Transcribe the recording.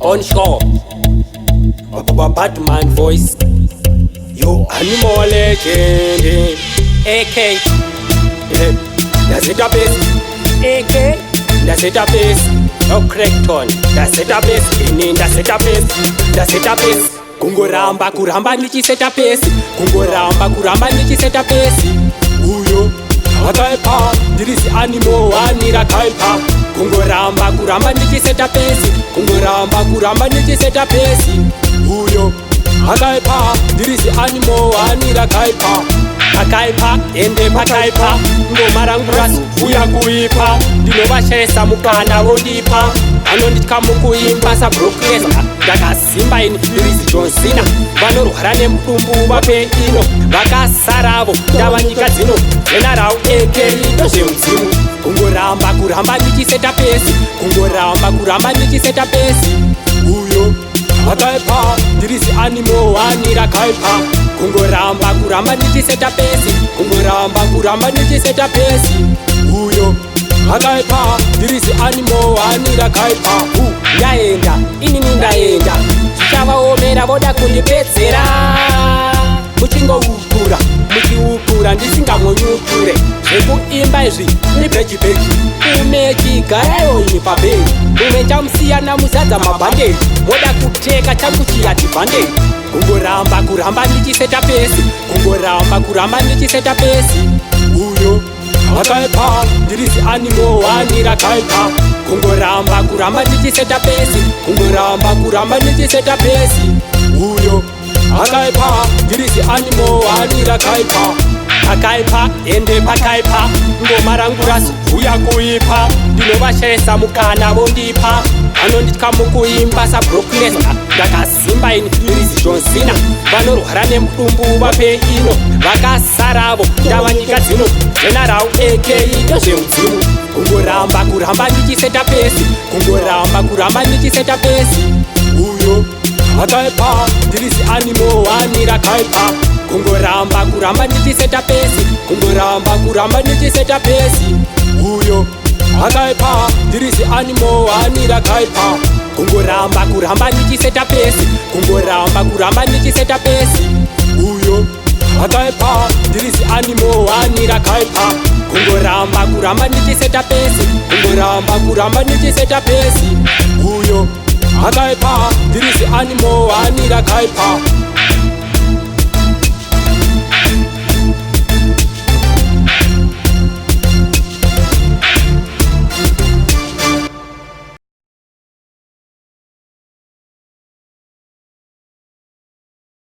on shore. Batman voice. You animal legend. AK. That's it up is. AK. That's it up is. No Crackton. That's it up is. That's it up is. That's it up is. Kungoramba kuramba nichiseta pesi. Kungoramba kuramba nichiseta pesi. Uyo akaipa dirisi animo anira kaipa. Kungoramba kuramba nichiseta pesi. Kungoramba kuramba nichiseta pesi. Uyo akaipa dirisi animo anira kaipa. Pakaipa ende pakaipa ngomarangurasu uya kuipa ndinovashayesa mukana vondipa anonditya mukuimba sabrokesa ndakasimba ini dirisi John Cena vanorwara nemudumbu vapeino vakasaravo ndava nyika dzino general AK ndozvemudzimu kungoramba kuramba ndichiseta pesi kungoramba kuramba ndichiseta pesi uyo akaipa dirisi animo wanira kaipa kungoramba kuramba ndichiseta pesi kungoramba kuramba ndichiseta pesi uyo akaipa dirisi animo wanira kaipa ndaenda inini ndaenda chichavaomera voda kundipedzera muchingoukura muchiukura ndisingamonyukure zvekuimba izvi nibhejibeji umechi garayo ini pabheji umwe chamusiyana muzadza mabhandeji moda kuteka changu chiyati bhandeji kungoramba kuramba ndichiseta pesi kungoramba kuramba ndichiseta pesi uyo akaipa dirisi animo wanira kaipa kungoramba kuramba ndichiseta pesi kungoramba kuramba ndichiseta pesi uyo akaipa dirisi animo wanira kaipa pakaipa ende pakaipa ngomarangurasu uya kuipa ndinovashayesa mukana vondipa anonditya mukuimba sabrokesa ndakasimba ini dirisi John Cena vanorwara nemudumbu vapeino vakasaravo ndava nyika dzino general AK ndozvemudzimu kungoramba kuramba ndichiseta pesi kungoramba kuramba ndichiseta pesi uyo akaipa dirisi animo wanira kaipa kungoramba kuramba ndichiseta pesi kungoramba kuramba ndichiseta pesi uyo akaipa dirisi animo wanira kaipa kungoramba kuramba ndichiseta pesi kungoramba kuramba ndichiseta pesi uyo akaipa dirisi animo wanira kaipa kungoramba kuramba ndichiseta pesi kungoramba kuramba ndichiseta pesi uyo akaipa dirisi animo wanira kaipa